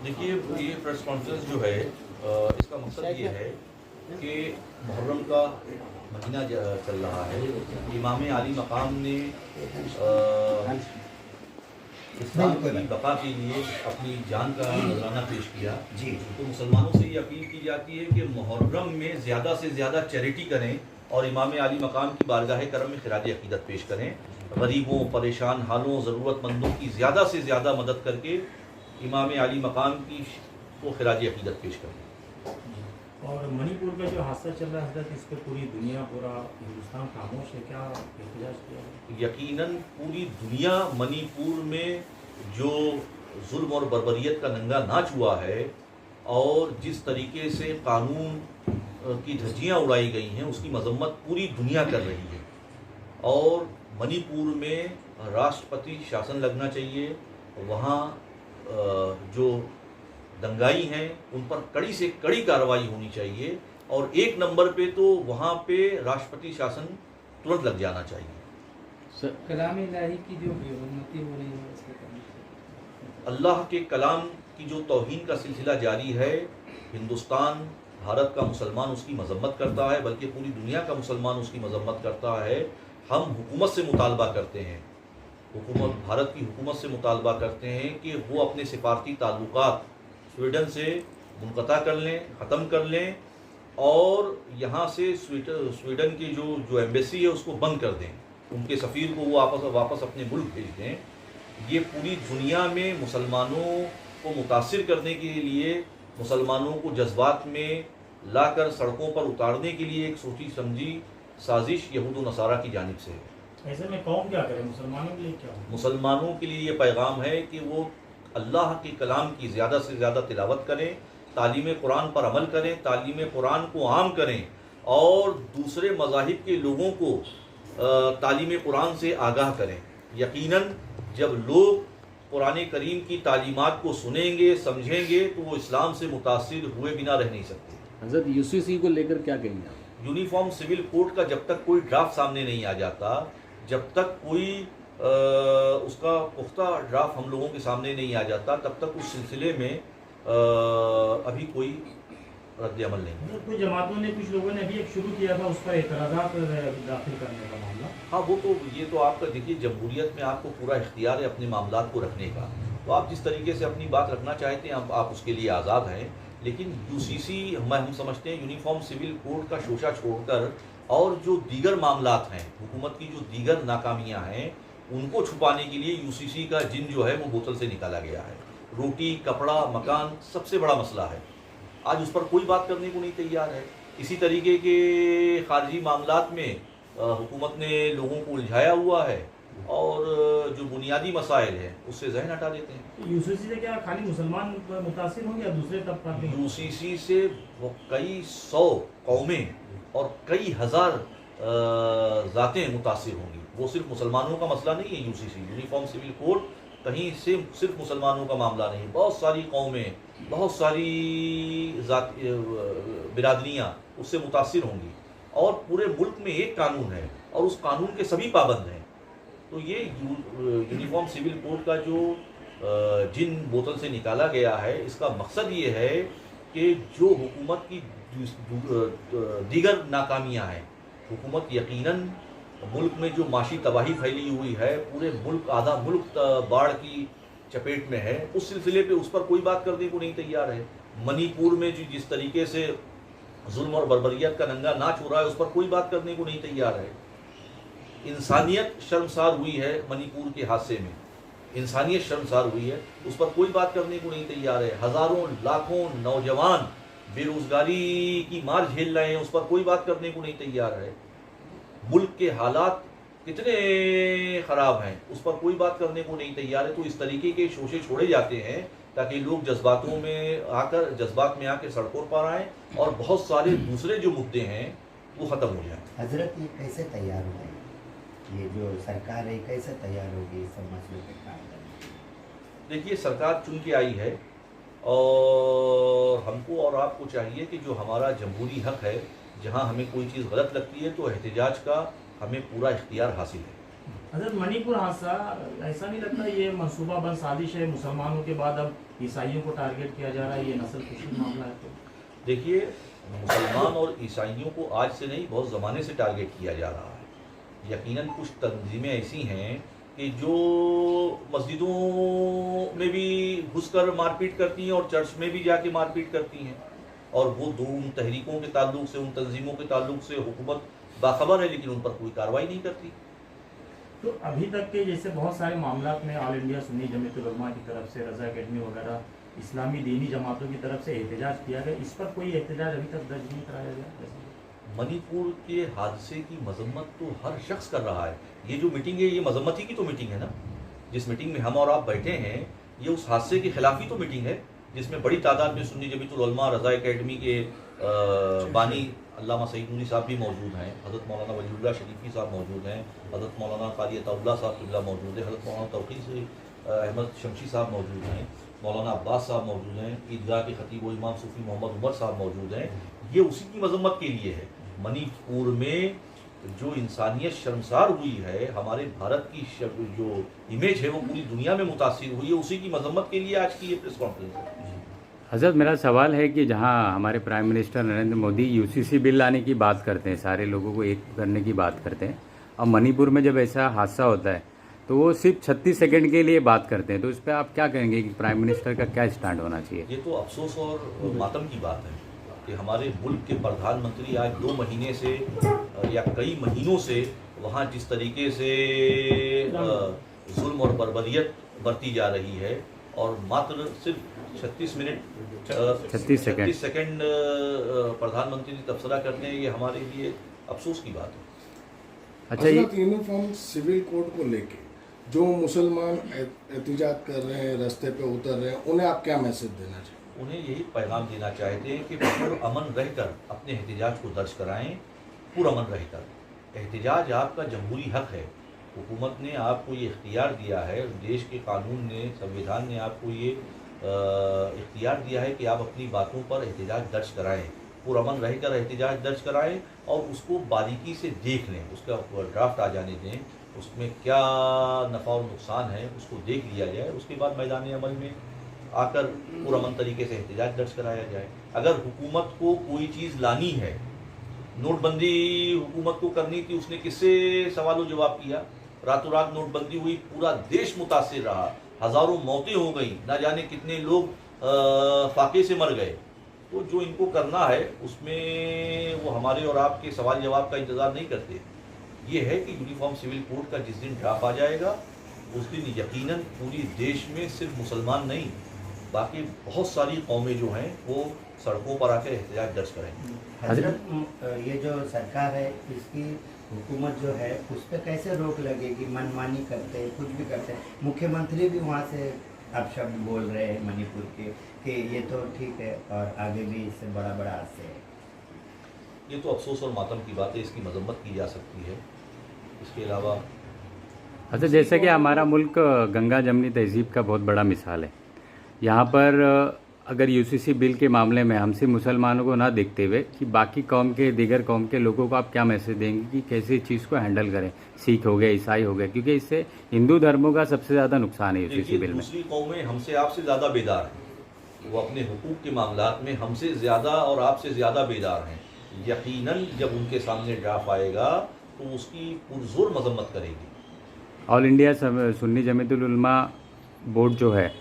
دیکھیے یہ press conference جو ہے اس کا مقصد یہ ہے کہ محرم کا مہینہ چل رہا ہے. امام عالی مقام نے اسلام کی بقا کے لیے اپنی جان کا نذرانہ پیش کیا. تو مسلمانوں سے یہ اپیل کی جاتی ہے کہ محرم میں زیادہ سے زیادہ چیریٹی کریں اور امام عالی مقام کی بارگاہ کرم میں خراج عقیدت پیش کریں. غریبوں، پریشان حالوں، ضرورت مندوں کی زیادہ سے زیادہ مدد کر کے امام عالی مقام کی کو خراج عقیدت پیش کریں. اور منی پور کا جو حادثہ چل رہا ہے حضرت، اس پہ پوری دنیا، پورا ہندوستان خاموش ہے، کیا احتجاج کیا ہے؟ یقیناً پوری دنیا منی پور میں جو ظلم اور بربریت کا ننگا ناچ ہوا ہے اور جس طریقے سے قانون کی دھجیاں اڑائی گئی ہیں اس کی مذمت پوری دنیا کر رہی ہے. اور منی پور میں راشٹرپتی شاسن لگنا چاہیے. وہاں جو دنگائی ہیں ان پر کڑی سے کڑی کارروائی ہونی چاہیے اور ایک نمبر پہ تو وہاں پہ راشٹرپتی شاسن ترنت لگ جانا چاہیے. کلام الہی کی جو بے حرمتی ہو رہی ہے اس کے تعلق اللہ کے کلام کی جو توہین کا سلسلہ جاری ہے، ہندوستان، بھارت کا مسلمان اس کی مذمت کرتا ہے، بلکہ پوری دنیا کا مسلمان اس کی مذمت کرتا ہے. ہم حکومت سے مطالبہ کرتے ہیں، بھارت کی حکومت سے مطالبہ کرتے ہیں کہ وہ اپنے سفارتی تعلقات سویڈن سے منقطع کر لیں، ختم کر لیں اور یہاں سے سویڈن کی جو ایمبیسی ہے اس کو بند کر دیں. ان کے سفیر کو وہ واپس اپنے ملک بھیج دیں. یہ پوری دنیا میں مسلمانوں کو متاثر کرنے کے لیے، مسلمانوں کو جذبات میں لا کر سڑکوں پر اتارنے کے لیے ایک سوچی سمجھی سازش یہود و نصارہ کی جانب سے ہے. ایسے میں قوم کیا کرے؟ مسلمانوں کے لیے کیا ہو؟ مسلمانوں کے لیے یہ پیغام ہے کہ وہ اللہ کے کلام کی زیادہ سے زیادہ تلاوت کریں، تعلیم قرآن پر عمل کریں، تعلیم قرآن کو عام کریں اور دوسرے مذاہب کے لوگوں کو تعلیم قرآن سے آگاہ کریں. یقیناً جب لوگ قرآن کریم کی تعلیمات کو سنیں گے، سمجھیں گے تو وہ اسلام سے متاثر ہوئے بنا رہ نہیں سکتے. حضرت UCC کو لے کر کیا کہیں گے آپ؟ یونیفارم سول کوڈ کا جب تک کوئی ڈرافٹ سامنے نہیں آ جاتا، جب تک کوئی اس کا پختہ ڈرافٹ ہم لوگوں کے سامنے نہیں آ جاتا، تب تک اس سلسلے میں ابھی کوئی رد عمل نہیں. کچھ جماعتوں نے، کچھ لوگوں نے ابھی ایک شروع کیا تھا اس پر اعتراضات داخل کرنے کا معاملہ. ہاں وہ تو یہ تو آپ کا دیکھیے، جمہوریت میں آپ کو پورا اختیار ہے اپنے معاملات کو رکھنے کا. تو آپ جس طریقے سے اپنی بات رکھنا چاہتے ہیں آپ اس کے لیے آزاد ہیں. لیکن UCC ہم سمجھتے ہیں یونیفارم سول کوڈ کا شوشہ چھوڑ کر اور جو دیگر معاملات ہیں، حکومت کی جو دیگر ناکامیاں ہیں، ان کو چھپانے کے لیے UCC کا جن جو ہے وہ بوتل سے نکالا گیا ہے. روٹی، کپڑا، مکان سب سے بڑا مسئلہ ہے. آج اس پر کوئی بات کرنے کو نہیں تیار ہے. اسی طریقے کے خارجی معاملات میں حکومت نے لوگوں کو الجھایا ہوا ہے اور جو بنیادی مسائل ہیں اس سے ذہن ہٹا دیتے ہیں. UCC سے کیا خالی مسلمان متاثر ہوں گے یا دوسرے طبقات بھی؟ UCC سے وہ کئی سو قومیں اور کئی ہزار ذاتیں متاثر ہوں گی. وہ صرف مسلمانوں کا مسئلہ نہیں ہے. UCC یونیفارم سول کوڈ کہیں سے صرف مسلمانوں کا معاملہ نہیں. بہت ساری قومیں، بہت ساری برادریاں اس سے متاثر ہوں گی اور پورے ملک میں ایک قانون ہے اور اس قانون کے سبھی پابند ہیں. تو یہ یونیفارم سول کوڈ کا جو جن بوتل سے نکالا گیا ہے، اس کا مقصد یہ ہے کہ جو حکومت کی دیگر ناکامیاں ہیں، حکومت یقیناً ملک میں جو معاشی تباہی پھیلی ہوئی ہے، پورے ملک، آدھا ملک باڑھ کی چپیٹ میں ہے، اس سلسلے پہ اس پر کوئی بات کرنے کو نہیں تیار ہے. منی پور میں جس طریقے سے ظلم اور بربریت کا ننگا ناچ ہو رہا ہے اس پر کوئی بات کرنے کو نہیں تیار ہے. انسانیت شرمسار ہوئی ہے منی پور کے حادثے میں، انسانیت شرمسار ہوئی ہے، اس پر کوئی بات کرنے کو نہیں تیار ہے. ہزاروں لاکھوں نوجوان بے روزگاری کی مار جھیل رہے ہیں، اس پر کوئی بات کرنے کو نہیں تیار ہے. ملک کے حالات کتنے خراب ہیں، اس پر کوئی بات کرنے کو نہیں تیار ہے. تو اس طریقے کے شوشے چھوڑے جاتے ہیں تاکہ لوگ جذبات میں آ کے سڑکوں پر آئیں اور بہت سارے دوسرے جو مدعے ہیں وہ ختم ہو جائیں. حضرت یہ کیسے تیار ہو گئی؟ یہ جو سرکار ہے کیسے تیار ہوگی اس سب مسئلے پہ کام کرنے؟ دیکھیے، سرکار چن کے آئی ہے اور ہم کو اور آپ کو چاہیے کہ جو ہمارا جمہوری حق ہے، جہاں ہمیں کوئی چیز غلط لگتی ہے تو احتجاج کا ہمیں پورا اختیار حاصل ہے. हज़रत मणिपुर हादसा, ऐसा नहीं लगता ये मंसूबाबंद साजिश है, मुसलमानों के बाद अब ईसाइयों को टारगेट किया जा रहा है, ये नस्ल कुशी मामला है? तो देखिए, मुसलमान और ईसाइयों को आज से नहीं बहुत ज़माने से टारगेट किया जा रहा है। यकीनन कुछ तंजीमें ऐसी हैं कि जो मस्जिदों में भी घुसकर मारपीट करती हैं और चर्च में भी जाके मारपीट करती हैं, और वो उन तहरीकों के ताल्लुक से, उन तंजीमों के ताल्लुक से हुकूमत बाखबर है, लेकिन उन पर कोई कार्रवाई नहीं करती। तो अभी तक के जैसे बहुत सारे मामलात में ऑल इंडिया सुन्नी जमीयत उलमा की तरफ से, रज़ा अकेडमी वगैरह इस्लामी दीनी जमातों की तरफ से एहतजाज किया गया, इस पर कोई एहतजाज अभी तक दर्ज नहीं कराया गया? मणिपुर के हादसे की मजम्मत तो हर शख्स कर रहा है। ये जो मीटिंग है, ये मजम्मत ही की तो मीटिंग है ना। जिस मीटिंग में हम और आप बैठे हैं, ये उस हादसे के खिलाफ ही तो मीटिंग है, जिसमें बड़ी तादाद में सुन्नी जमीयत उलमा, रज़ा अकेडमी के बानी अल्लामा सईद नूरी साहब भी मौजूद हैं, हज़रत मौलाना वलीउल्लाह शरीफी साहब मौजूद हैं, हज़रत मौलाना क़ारी अताउल्लाह साहब क़िबला मौजूद है, हज़रत मौलाना तौक़ीर अहमद शमशी साहब मौजूद हैं, मौलाना अब्बास साहब मौजूद हैं, ईदगाह के खतीब व इमाम सूफ़ी मोहम्मद उमर साहब मौजूद हैं। ये उसी की मजम्मत के लिए है। मणिपुर में जो इंसानियत शर्मसार हुई है, हमारे भारत की जो इमेज है वो पूरी दुनिया में मुतासिर हुई है, उसी की मजम्मत के लिए आज की ये प्रेस कॉन्फ्रेंस है। हज़रत, मेरा सवाल है कि जहां हमारे prime minister Narendra Modi UCC bill लाने की बात करते हैं, सारे लोगों को एक करने की बात करते हैं, और मणिपुर में जब ऐसा हादसा होता है तो वो सिर्फ 36 सेकंड के लिए बात करते हैं, तो इस पर आप क्या कहेंगे कि प्राइम मिनिस्टर का क्या स्टैंड होना चाहिए? ये तो अफसोस और मातम की बात है कि हमारे मुल्क के प्रधानमंत्री आज 2 महीने से या कई महीनों से वहाँ जिस तरीके से जुल्म और बर्बरियत बरती जा रही है, और मात्र सिर्फ 36 सेकंड प्रधानमंत्री जी तबसरा करते हैं, ये हमारे लिए अफसोस की बात है। अच्छा, ये यूनिफॉर्म सिविल कोड को लेके जो मुसलमान एहतजाज कर रहे हैं, रास्ते पे उतर रहे हैं, उन्हें आप क्या मैसेज देना चाहिए? उन्हें यही पैगाम देना चाहते हैं कि पुरअमन रहकर अपने एहतजाज को दर्ज कराएं। पुरअमन रहकर एहतजाज आपका जमहूरी हक है। हुकूमत ने आपको ये इख्तियार दिया है, देश के कानून ने, संविधान ने आपको ये इख्तियार दिया है कि आप अपनी बातों पर एहतजाज दर्ज कराएं, पुरअमन रहकर एहतजाज दर्ज कराएं, और उसको बारीकी से देख लें, उसका ड्राफ्ट आ जाने दें, उसमें क्या नफ़ा और नुकसान है उसको देख लिया जाए, उसके बाद मैदान अमल में आकर पुरअमन तरीके से एहतजाज दर्ज कराया जाए। अगर हुकूमत को कोई चीज़ लानी है, नोटबंदी हुकूमत को करनी थी, उसने किससे सवाल जवाब किया? रातों रात नोटबंदी हुई, पूरा देश मुतासिर रहा, हज़ारों मौतें हो गई, ना जाने कितने लोग फाके से मर गए। तो जो इनको करना है उसमें वो हमारे और आपके सवाल जवाब का इंतज़ार नहीं करते। ये है कि यूनिफॉर्म सिविल कोड का जिस दिन ड्राफ्ट आ जाएगा, उस दिन यकीनन पूरी देश में सिर्फ मुसलमान नहीं, बाकी बहुत सारी कौमें जो हैं वो सड़कों पर आकर एहतजाज दर्ज करेंगे। हजरत, ये जो सरकार है, इसकी हुकूमत जो है, उस पर कैसे रोक लगेगी? मनमानी करते हैं, कुछ भी करते हैं। मुख्यमंत्री भी वहाँ से अब शब्द बोल रहे हैं मणिपुर के कि ये तो ठीक है और आगे भी इससे बड़ा हादसे है। ये तो अफसोस और मातम की बात है, इसकी मजम्मत की जा सकती है। इसके अलावा अच्छा, जैसे कि हमारा मुल्क गंगा जमनी तहजीब का बहुत बड़ा मिसाल है, यहाँ पर अगर यूसीसी बिल के मामले में हमसे मुसलमानों को ना देखते हुए कि बाकी कौम के, दीगर कौम के लोगों को आप क्या मैसेज देंगे कि कैसे इस चीज़ को हैंडल करें? सिख हो गए, ईसाई हो गए, क्योंकि इससे हिंदू धर्मों का सबसे ज़्यादा नुकसान है यूसीसी बिल में। दूसरी कौमें हमसे आपसे ज़्यादा बेदार हैं, वो अपने हुकूक के मामलात में हमसे ज़्यादा और आपसे ज़्यादा बेदार हैं। यकीनन जब उनके सामने ड्राफ्ट आएगा तो उसकी पुरजोर मजम्मत करेगी। ऑल इंडिया सुन्नी जमीयतुल उलमा बोर्ड जो है,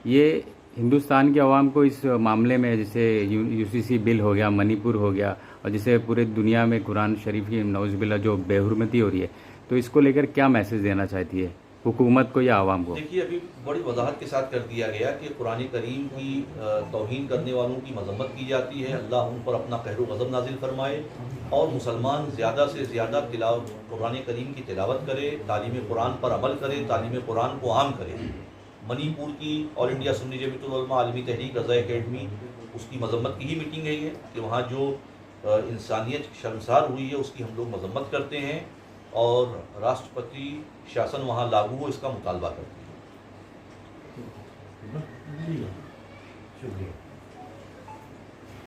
ये हिंदुस्तान के अवाम को इस मामले में, जैसे यूसीसी बिल हो गया, मणिपुर हो गया, और जैसे पूरे दुनिया में कुरान शरीफ की नौज़बिल्ला जो बेहुरमती हो रही है, तो इसको लेकर क्या मैसेज देना चाहती है हुकूमत को या आवाम को? देखिए, अभी बड़ी वजाहत के साथ कर दिया गया कि कुरान करीम की तौहीन करने वालों की मजम्मत की जाती है। अल्लाह उन पर अपना कहर गज़ब नाजिल फरमाए और मुसलमान ज़्यादा से ज़्यादा कुरान करीम की तिलावत करे, तालीम कुरान पर अमल करे, तालीम कुरान को आम करे। मणिपुर की ऑल इंडिया सुन्नी जमीयतुल उलमा आलमी तहरीक रज़ा अकेडमी, उसकी मजम्मत की ही मीटिंग है ये, कि वहाँ जो इंसानियत शर्मसार हुई है उसकी हम लोग मजम्मत करते हैं और राष्ट्रपति शासन वहाँ लागू हो इसका मुतालबा करते हैं। शुक्रिया।